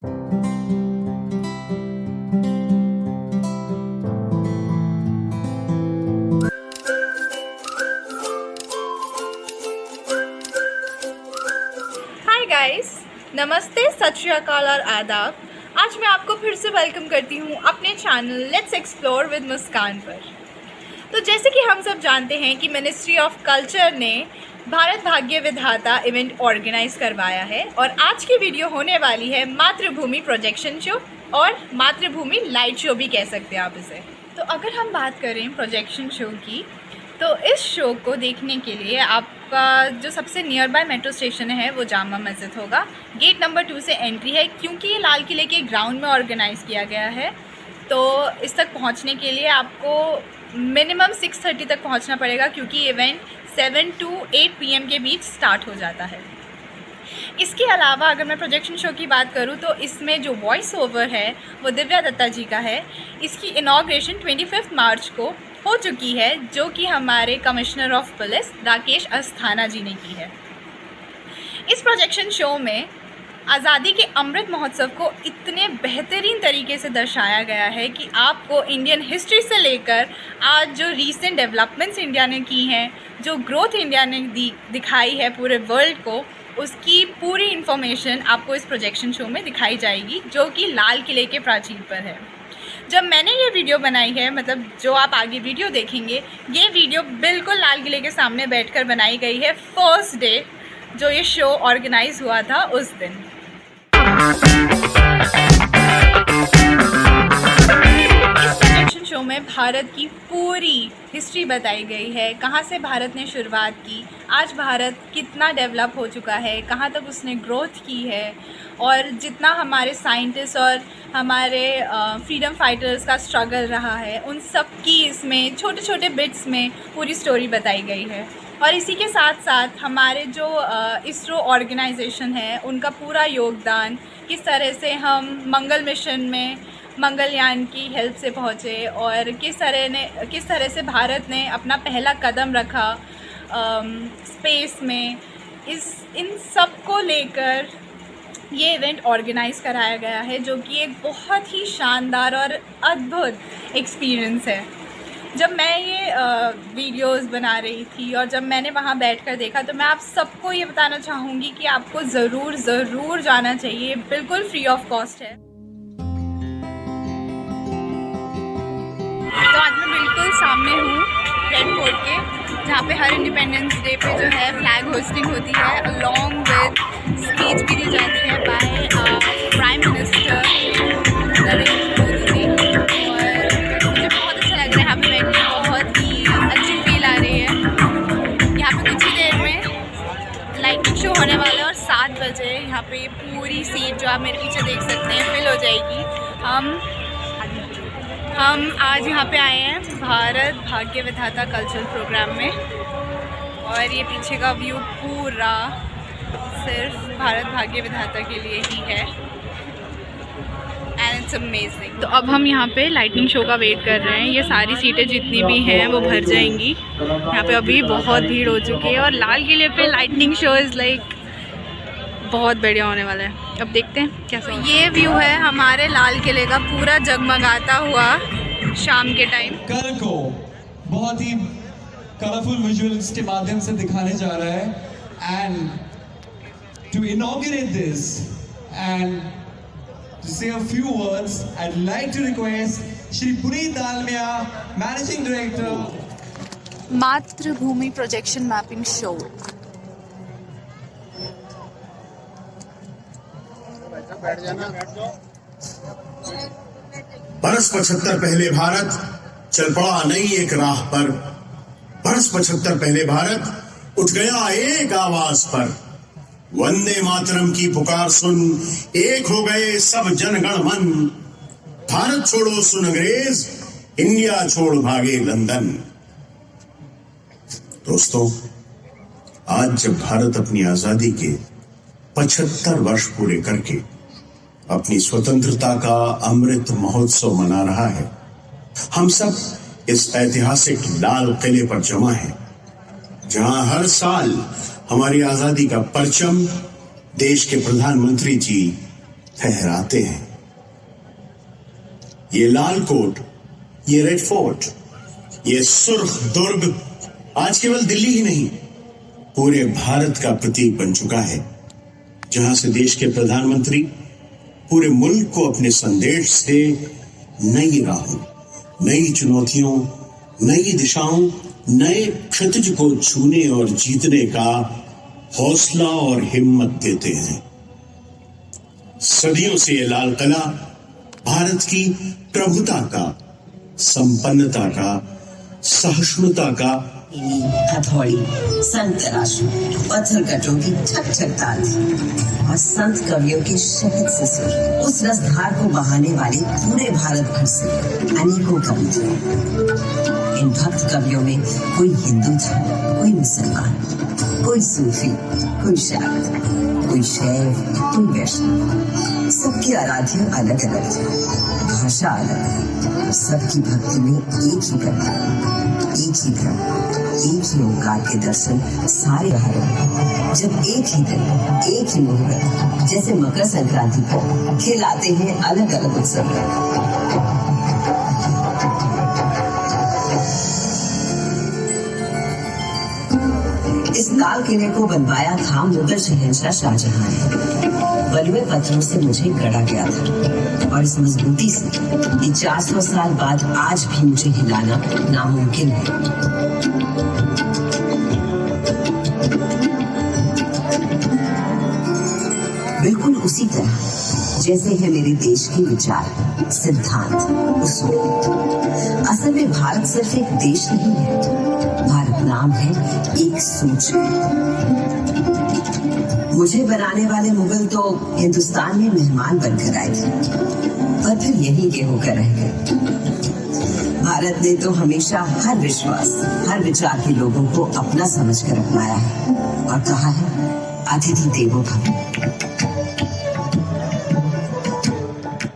Hi guys, नमस्ते, सत श्री अकाल और आदाब। आज मैं आपको फिर से वेलकम करती हूँ अपने चैनल लेट्स एक्सप्लोर विद मुस्कान पर। तो जैसे कि हम सब जानते हैं कि मिनिस्ट्री ऑफ कल्चर ने भारत भाग्य विधाता इवेंट ऑर्गेनाइज करवाया है और आज की वीडियो होने वाली है मातृभूमि प्रोजेक्शन शो और मातृभूमि लाइट शो भी कह सकते हैं आप इसे। तो अगर हम बात करें प्रोजेक्शन शो की, तो इस शो को देखने के लिए आपका जो सबसे नियर बाय मेट्रो स्टेशन है वो जामा मस्जिद होगा। गेट नंबर 2 से एंट्री है। क्योंकि ये लाल किले के ग्राउंड में ऑर्गेनाइज़ किया गया है तो इस तक पहुंचने के लिए आपको मिनिमम 6:30 तक पहुंचना पड़ेगा, क्योंकि इवेंट 7 to 8 PM के बीच स्टार्ट हो जाता है। इसके अलावा अगर मैं प्रोजेक्शन शो की बात करूं तो इसमें जो वॉइस ओवर है वो दिव्या दत्ता जी का है। इसकी इनॉग्रेशन 25 मार्च को हो चुकी है, जो कि हमारे commissioner of police Rakesh Asthana ji ने की है। इस प्रोजेक्शन शो में आज़ादी के अमृत महोत्सव को इतने बेहतरीन तरीके से दर्शाया गया है कि आपको इंडियन हिस्ट्री से लेकर आज जो रीसेंट डेवलपमेंट्स इंडिया ने की हैं, जो ग्रोथ इंडिया ने दिखाई है पूरे वर्ल्ड को, उसकी पूरी इन्फॉर्मेशन आपको इस प्रोजेक्शन शो में दिखाई जाएगी, जो कि लाल किले के प्राचीर पर है। जब मैंने ये वीडियो बनाई है, मतलब जो आप आगे वीडियो देखेंगे, ये वीडियो बिल्कुल लाल किले के सामने बैठकर बनाई गई है फर्स्ट डे जो ये शो ऑर्गेनाइज हुआ था उस दिन। इस प्रोजेक्शन शो में भारत की पूरी हिस्ट्री बताई गई है, कहाँ से भारत ने शुरुआत की, आज भारत कितना डेवलप हो चुका है, कहाँ तक उसने ग्रोथ की है, और जितना हमारे साइंटिस्ट और हमारे फ्रीडम फाइटर्स का स्ट्रगल रहा है, उन सब की इसमें छोटे छोटे बिट्स में पूरी स्टोरी बताई गई है। और इसी के साथ साथ हमारे जो इसरो ऑर्गेनाइजेशन है उनका पूरा योगदान, किस तरह से हम मंगल मिशन में मंगलयान की हेल्प से पहुँचे और किस तरह से भारत ने अपना पहला कदम रखा स्पेस में, इन सब को लेकर ये इवेंट ऑर्गेनाइज कराया गया है, जो कि एक बहुत ही शानदार और अद्भुत एक्सपीरियंस है। जब मैं ये वीडियोस बना रही थी और जब मैंने वहाँ बैठकर देखा, तो मैं आप सबको ये बताना चाहूँगी कि आपको ज़रूर जाना चाहिए, बिल्कुल फ्री ऑफ कॉस्ट है। तो आज मैं बिल्कुल सामने हूँ रेड फोर्ट के, जहाँ पे हर इंडिपेंडेंस डे पे जो है फ्लैग होस्टिंग होती है, अलॉन्ग विद स्पीच भी दी जाती है by prime minister Narendra Modi ji. और मुझे बहुत अच्छा लग रहा है यहाँ पे बैठ के, बहुत ही अच्छी फील आ रही है। यहाँ पे कुछ ही देर में लाइटिंग शो होने वाला है और 7 बजे यहाँ पे पूरी सीट जो आप मेरे पीछे देख सकते हैं फिल हो जाएगी। हम आज यहाँ पे आए हैं भारत भाग्य विधाता कल्चरल प्रोग्राम में, और ये पीछे का व्यू पूरा सिर्फ भारत भाग्य विधाता के लिए ही है, एंड इट्स अमेजिंग। तो अब हम यहाँ पे लाइटनिंग शो का वेट कर रहे हैं। ये सारी सीटें जितनी भी हैं वो भर जाएंगी। यहाँ पे अभी बहुत भीड़ हो चुकी है और लाल किले पे लाइटनिंग शो इज़ लाइक बहुत बढ़िया होने वाला है। अब देखते हैं कैसा। ये व्यू है हमारे लाल किले का, पूरा जगमगाता हुआ शाम के टाइम। कल को बहुत ही कलरफुल विजुअल्स के माध्यम से दिखाने जा रहा है, and to inaugurate this and to say a few words, I'd like to request Shri Puneet Dalmia, managing director Matribhumi projection mapping show. बरस 75 पहले भारत चल पड़ा नई एक राह पर, बरस 75 पहले भारत उठ गया एक आवाज पर। वंदे मातरम की पुकार सुन एक हो गए सब जनगण मन। भारत छोड़ो सुन अंग्रेज, इंडिया छोड़ भागे लंदन। दोस्तों, आज जब भारत अपनी आजादी के 75 वर्ष पूरे करके अपनी स्वतंत्रता का अमृत महोत्सव मना रहा है, हम सब इस ऐतिहासिक लाल किले पर जमा हैं, जहां हर साल हमारी आजादी का परचम देश के प्रधानमंत्री जी ठहराते हैं। ये लाल कोट, ये रेड फोर्ट, ये सुर्ख दुर्ग आज केवल दिल्ली ही नहीं पूरे भारत का प्रतीक बन चुका है, जहां से देश के प्रधानमंत्री पूरे मुल्क को अपने संदेश से नई राहों, नई चुनौतियों, नई दिशाओं, नए क्षितिज को छूने और जीतने का हौसला और हिम्मत देते हैं। सदियों से ये लाल किला भारत की प्रभुता का, संपन्नता का, सहिष्णुता का, हथौड़ी, संत तराशू, पत्थर कटों की ठक ठक ताल थी और संत कवियों के शहद से सुर उस रसधार को बहाने वाले पूरे भारत भर से अनेकों कवि थे। इन भक्त कवियों में कोई हिंदू था, कोई मुसलमान, कोई सूफी, कोई शाक्त, कोई शैव, कोई वैष्णव। सबके आराध्य अलग अलग थे, भाषा अलग, सबकी भक्ति में एक ही करना, एक ही भ्रम, एक ही ओंकार के दर्शन सारे रहे। जब एक ही दिन, एक ही मुहूर्त, जैसे मकर संक्रांति पर खिलाते हैं अलग अलग उत्सव। इस लाल किले को बनवाया था मुगल शहंशाह शाहजहां ने। बलुए पत्थरों से मुझे गढ़ा गया था और इस मजबूती से कि 400 साल बाद आज भी मुझे हिलाना नामुमकिन है। बिल्कुल उसी तरह जैसे है मेरे देश के विचार, सिद्धांत, उसूल। असल में भारत सिर्फ एक देश नहीं है, भारत नाम है एक सोच। मुझे बनाने वाले मुगल तो हिंदुस्तान में मेहमान बनकर आए थे, पर फिर यहीं के होकर रह गए। भारत ने तो हमेशा हर विश्वास, हर विचार के लोगों को अपना समझकर अपनाया है और कहा है अतिथि देवो भव।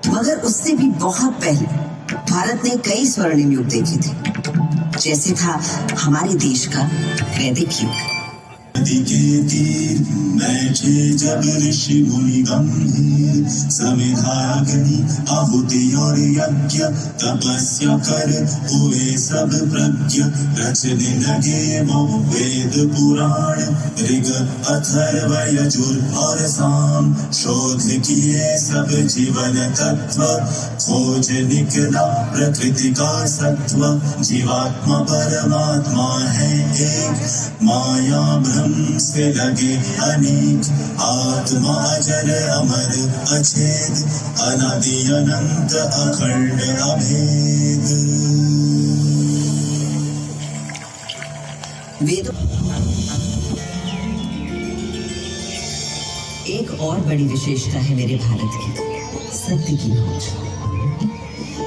मगर उससे भी बहुत पहले भारत ने कई स्वर्णिम युग देखे थे, जैसे था हमारे देश का वैदिक युग। नदी के तीर बैठे जब ऋषि मुनि गंभीर, समिधाग्नि आहुति और यज्ञ तपस्या कर हुए सब प्रज्ञ। रचने लगे वो वेद पुराण, ऋग अथर्व यजुर और साम। शोध किए सब जीवन तत्व, खोज निकला प्रकृति का सत्व। जीवात्मा परमात्मा है एक, माया ब्रह्म से लगे अनेक। आत्मा अजर अमर अछेद, अनादि अनंत अखंड अभेद। वेद एक और बड़ी विशेषता है मेरे भारत की, सत्य की खोज।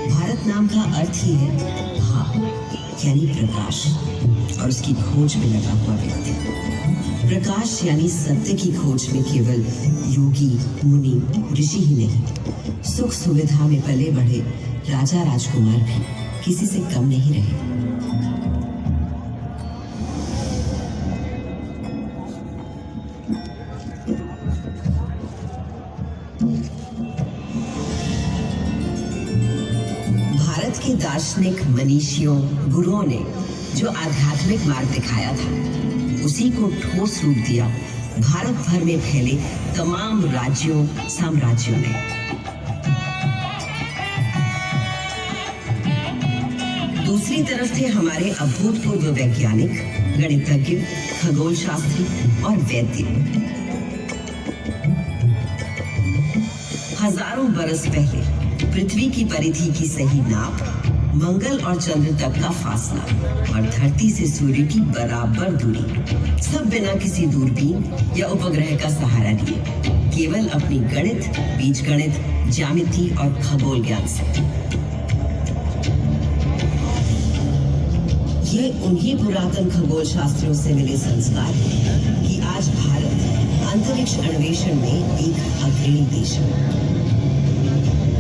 भारत नाम का अर्थ ही है भाव, यानी प्रकाश, और उसकी खोज में लगा हुआ व्यक्ति। प्रकाश यानी सत्य की खोज में केवल योगी, मुनि, ऋषि ही नहीं, सुख सुविधा में पले बढ़े राजा राजकुमार भी किसी से कम नहीं रहे। भारत के दार्शनिक मनीषियों, गुरुओं ने जो आध्यात्मिक मार्ग दिखाया था, उसी को ठोस रूप दिया भारत भर में फैले तमाम राज्यों, साम्राज्यों ने। दूसरी तरफ थे हमारे अभूतपूर्व वैज्ञानिक, गणितज्ञ, खगोल शास्त्री और वैद्य। हजारों बरस पहले पृथ्वी की परिधि की सही नाप, मंगल और चंद्र तक का फासला और धरती से सूर्य की बराबर दूरी, सब बिना किसी दूरबीन या उपग्रह का सहारा लिए, केवल अपनी गणित, बीजगणित, ज्यामिति और खगोल ज्ञान से। ये उन्हीं पुरातन खगोल शास्त्रियों से मिले संस्कार हैं कि आज भारत अंतरिक्ष अन्वेषण में एक अग्रणी देश है।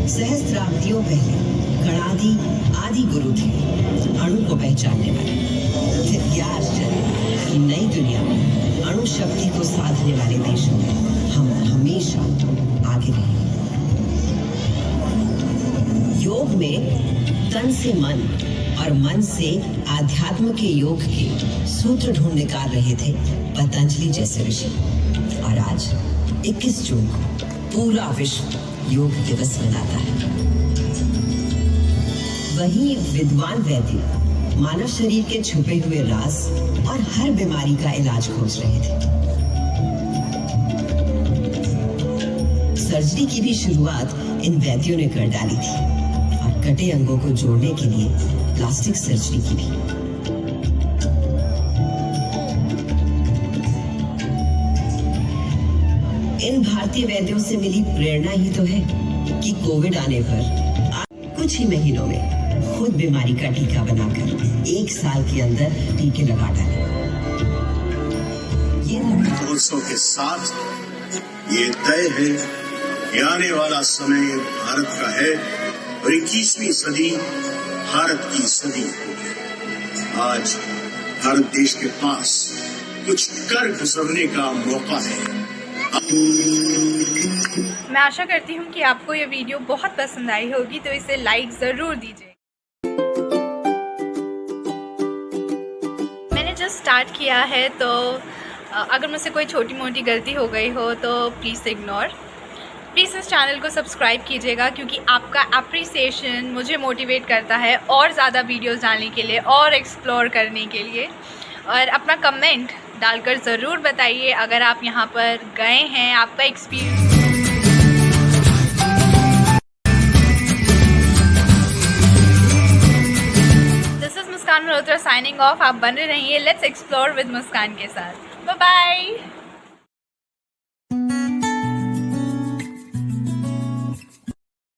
सहस्त्राब्दियों पहले गणादि आदि गुरु थे अणु को पहचानने वाले। फिर क्या आश्चर्य कि नई दुनिया में अणु शक्ति को साधने वाले देशों में हम हमेशा आगे रहे। योग में तन से मन और मन से आध्यात्म के योग के सूत्र ढूंढ निकाल रहे थे पतंजलि जैसे ऋषि। और आज 21 जून को पूरा विश्व योग दिवस मनाता है। वहीं विद्वान वैद्य मानव शरीर के छुपे हुए राज और हर बीमारी का इलाज खोज रहे थे। सर्जरी की भी शुरुआत इन वैद्यों ने कर डाली थी और कटे अंगों को जोड़ने के लिए प्लास्टिक सर्जरी की भी। इन भारतीय वैद्यों से मिली प्रेरणा ही तो है कि कोविड आने पर कुछ ही महीनों में खुद बीमारी का टीका बनाकर 1 साल के अंदर टीके लगा डाले। ये कोर्सों के साथ ये तय है कि आने वाला समय भारत का है और 21वीं सदी भारत की सदी होगी। आज भारत देश के पास कुछ कर गुजरने का मौका है। मैं आशा करती हूँ कि आपको ये वीडियो बहुत पसंद आई होगी, तो इसे लाइक ज़रूर दीजिए। मैंने जस्ट स्टार्ट किया है, तो अगर मुझसे कोई छोटी मोटी गलती हो गई हो तो प्लीज़ इग्नोर। प्लीज़ इस चैनल को सब्सक्राइब कीजिएगा, क्योंकि आपका अप्रिसिएशन मुझे मोटिवेट करता है और ज़्यादा वीडियोस डालने के लिए और एक्सप्लोर करने के लिए। और अपना कमेंट डालकर ज़रूर बताइए अगर आप यहाँ पर गए हैं, आपका experience. This is Muskan Malhotra signing off. आप बने रहिए लेट्स एक्सप्लोर विद मुस्कान के साथ। Bye bye.